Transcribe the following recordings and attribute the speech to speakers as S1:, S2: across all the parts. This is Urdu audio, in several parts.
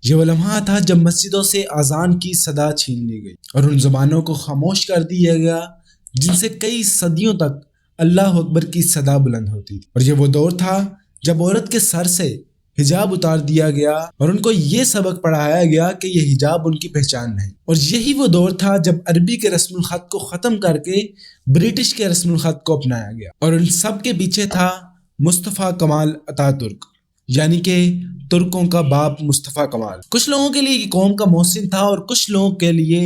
S1: یہ وہ لمحہ تھا جب مسجدوں سے اذان کی صدا چھین لی گئی اور ان زبانوں کو خاموش کر دیا گیا جن سے کئی صدیوں تک اللہ اکبر کی صدا بلند ہوتی تھی۔ اور یہ وہ دور تھا جب عورت کے سر سے حجاب اتار دیا گیا اور ان کو یہ سبق پڑھایا گیا کہ یہ حجاب ان کی پہچان نہیں۔ اور یہی وہ دور تھا جب عربی کے رسم الخط کو ختم کر کے برٹش کے رسم الخط کو اپنایا گیا، اور ان سب کے پیچھے تھا مصطفیٰ کمال اتاترک، یعنی کہ ترکوں کا باپ مصطفیٰ کمال۔ کچھ لوگوں کے لیے یہ قوم کا محسن تھا اور کچھ لوگوں کے لیے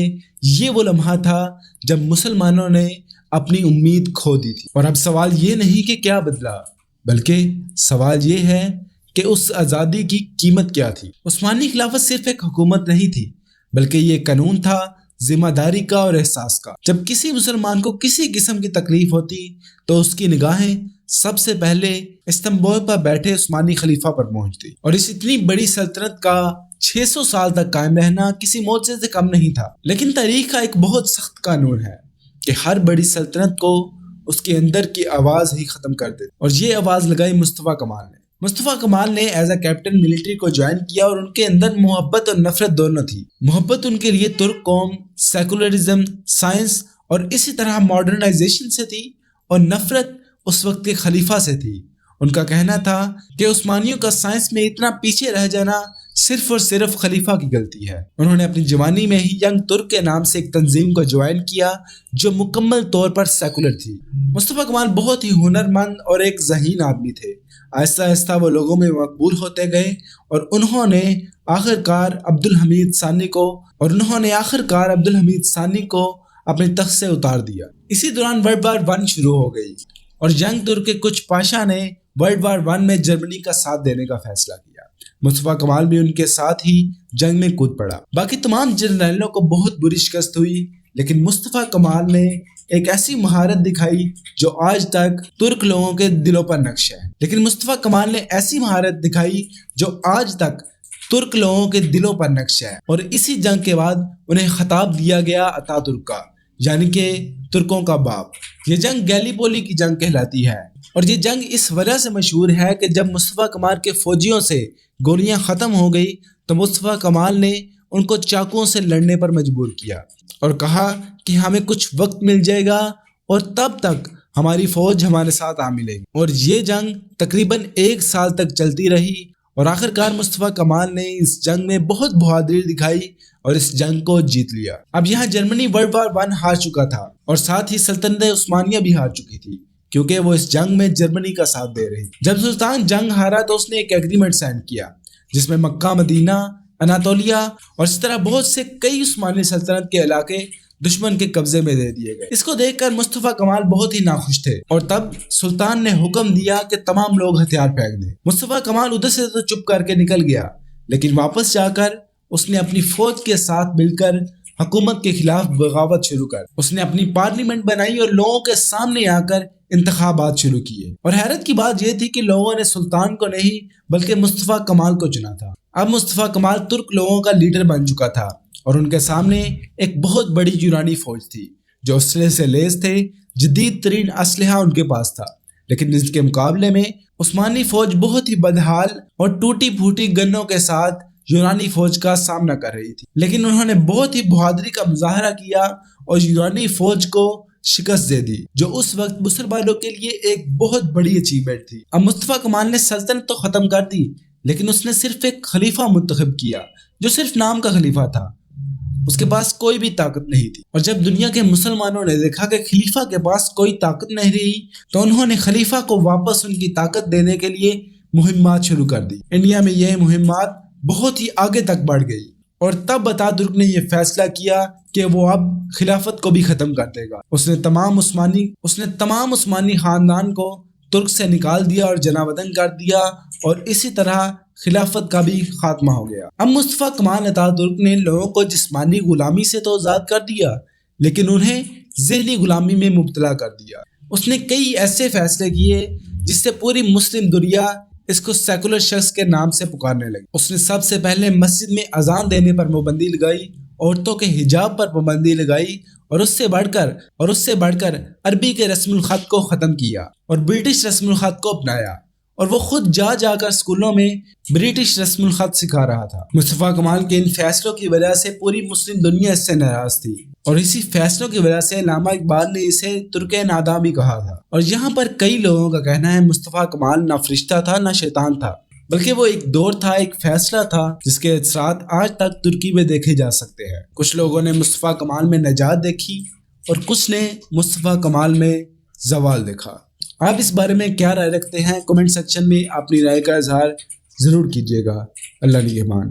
S1: یہ وہ لمحہ تھا جب مسلمانوں نے اپنی امید کھو دی تھی۔ اور اب سوال یہ نہیں کہ کیا بدلا، بلکہ سوال یہ ہے کہ اس آزادی کی قیمت کیا تھی۔ عثمانی خلافت صرف ایک حکومت نہیں تھی، بلکہ یہ قانون تھا ذمہ داری کا اور احساس کا۔ جب کسی مسلمان کو کسی قسم کی تکلیف ہوتی تو اس کی نگاہیں سب سے پہلے استنبول پر بیٹھے عثمانی خلیفہ پر پہنچتی، اور اس اتنی بڑی سلطنت کا 600 سال تک قائم رہنا کسی معجزے سے کم نہیں تھا۔ لیکن تاریخ کا ایک بہت سخت قانون ہے کہ ہر بڑی سلطنت کو اس کے اندر کی آواز ہی ختم کر دیتی، اور یہ آواز لگائی مصطفیٰ کمال نے۔ مصطفیٰ کمال نے ایز اے کیپٹن ملٹری کو جوائن کیا اور ان کے اندر محبت اور نفرت دونوں تھی۔ محبت ان کے لیے ترک قوم، سیکولرزم، سائنس اور اسی طرح ماڈرنائزیشن سے تھی، اور نفرت اس وقت کے خلیفہ سے تھی۔ ان کا کہنا تھا کہ عثمانیوں کا سائنس میں اتنا پیچھے رہ جانا صرف اور صرف خلیفہ کی غلطی ہے۔ انہوں نے اپنی جوانی میں ہی ینگ ترک کے نام سے ایک تنظیم کو جوائن کیا جو مکمل طور پر سیکولر تھی۔ مصطفیٰ کمال بہت ہی ہنرمند اور ایک ذہین آدمی تھے۔ آہستہ آہستہ وہ لوگوں میں مقبول ہوتے گئے اور انہوں نے آخرکار عبدالحمید ثانی کو اپنے تخت سے اتار دیا۔ اسی دوران ورلڈ وار 1 شروع ہو گئی اور ینگ ترک کے کچھ پاشا نے ورلڈ وار 1 میں جرمنی کا ساتھ دینے کا فیصلہ کیا۔ مصطفیٰ کمال بھی ان کے ساتھ ہی جنگ میں کود پڑا۔ باقی تمام جنرلوں کو بہت بری شکست ہوئی، لیکن مصطفیٰ کمال نے ایک ایسی مہارت دکھائی جو آج تک ترک لوگوں کے دلوں پر نقش ہے۔ اور اسی جنگ کے بعد انہیں خطاب دیا گیا اتاترک کا، یعنی کہ ترکوں کا باپ۔ یہ جنگ گیلی پولی کی جنگ کہلاتی ہے، اور یہ جنگ اس وجہ سے مشہور ہے کہ جب مصطفیٰ کمال کے فوجیوں سے گولیاں ختم ہو گئی تو مصطفیٰ کمال نے ان کو چاقوؤں سے لڑنے پر مجبور کیا اور کہا کہ ہمیں کچھ وقت مل جائے گا اور تب تک ہماری فوج ہمارے ساتھ آ ملے گی۔ اور یہ جنگ تقریباً 1 سال تک چلتی رہی، اور آخرکار مصطفیٰ کمال نے اس جنگ میں بہت بہادری دکھائی اور اس جنگ کو جیت لیا۔ اب یہاں جرمنی ورلڈ وار 1 ہار چکا تھا، اور ساتھ ہی سلطنت عثمانیہ بھی ہار چکی تھی، کیونکہ وہ اس جنگ میں جرمنی کا ساتھ دے رہی۔ جب سلطان جنگ ہارا تو اس نے ایک ایگریمنٹ سائن کیا جس میں مکہ، مدینہ، اناطولیہ اور اس طرح بہت سے کئی عثمانی سلطنت کے علاقے دشمن کے قبضے میں دے دیے گئے۔ اس کو دیکھ کر مصطفیٰ کمال بہت ہی ناخوش تھے، اور تب سلطان نے حکم دیا کہ تمام لوگ ہتھیار پھینک دیں۔ مصطفیٰ کمال ادھر سے تو چپ کر کے نکل گیا، لیکن واپس جا کر اس نے اپنی فوج کے ساتھ مل کر حکومت کے خلاف بغاوت شروع کر۔ اس نے اپنی پارلیمنٹ بنائی اور لوگوں کے سامنے آ کر انتخابات شروع کیے، اور حیرت کی بات یہ تھی کہ لوگوں نے سلطان کو نہیں بلکہ مصطفیٰ کمال کو چنا تھا۔ اب مصطفیٰ کمال ترک لوگوں کا لیڈر بن چکا تھا، اور ان کے سامنے ایک بہت بڑی یونانی فوج تھی جو اسلحے سے لیس تھے۔ جدید ترین اسلحہ ان کے پاس تھا، لیکن اس کے مقابلے میں عثمانی فوج بہت ہی بدحال اور ٹوٹی پھوٹی گنوں کے ساتھ یونانی فوج کا سامنا کر رہی تھی۔ لیکن انہوں نے بہت ہی بہادری کا مظاہرہ کیا اور یونانی فوج کو شکست دے دی، جو اس وقت مسلمانوں کے لیے ایک بہت بڑی اچیومنٹ تھی۔ اب مصطفیٰ کمال نے سلطنت تو ختم کر دی، لیکن اس نے صرف ایک خلیفہ منتخب کیا جو صرف نام کا خلیفہ تھا، اس کے پاس کوئی بھی طاقت نہیں تھی۔ اور جب دنیا کے مسلمانوں نے دیکھا کہ خلیفہ کے پاس کوئی طاقت نہیں رہی تو انہوں نے خلیفہ کو واپس ان کی طاقت دینے کے لیے مہمات شروع کر دی۔ انڈیا میں یہ مہمات بہت ہی آگے تک بڑھ گئی، اور تب اتاترک نے یہ فیصلہ کیا کہ وہ اب خلافت کو بھی ختم کر دے گا۔ اس نے تمام عثمانی خاندان کو ترک سے نکال دیا اور جلا وطن کر دیا، اور اسی طرح خلافت کا بھی خاتمہ ہو گیا۔ اب مصطفیٰ کمال اتاترک نے لوگوں کو جسمانی غلامی سے تو آزاد کر دیا، لیکن انہیں ذہنی غلامی میں مبتلا کر دیا۔ اس نے کئی ایسے فیصلے کیے جس سے پوری مسلم دنیا اس کو سیکولر شخص کے نام سے پکارنے لگی۔ اس نے سب سے پہلے مسجد میں اذان دینے پر پابندی لگائی، عورتوں کے حجاب پر پابندی لگائی، اور اس سے بڑھ کر عربی کے رسم الخط کو ختم کیا اور برٹش رسم الخط کو اپنایا، اور وہ خود جا جا کر اسکولوں میں برٹش رسم الخط سکھا رہا تھا۔ مصطفیٰ کمال کے ان فیصلوں کی وجہ سے پوری مسلم دنیا اس سے ناراض تھی، اور اسی فیصلوں کی وجہ سے علامہ اقبال نے اسے ترک ناداں بھی کہا تھا۔ اور یہاں پر کئی لوگوں کا کہنا ہے مصطفیٰ کمال نہ فرشتہ تھا نہ شیطان تھا، بلکہ وہ ایک دور تھا، ایک فیصلہ تھا جس کے اثرات آج تک ترکی میں دیکھے جا سکتے ہیں۔ کچھ لوگوں نے مصطفیٰ کمال میں نجات دیکھی اور کچھ نے مصطفیٰ کمال میں زوال دیکھا۔ آپ اس بارے میں کیا رائے رکھتے ہیں؟ کمنٹ سیکشن میں اپنی رائے کا اظہار ضرور کیجیے گا۔ اللہ نگہبان۔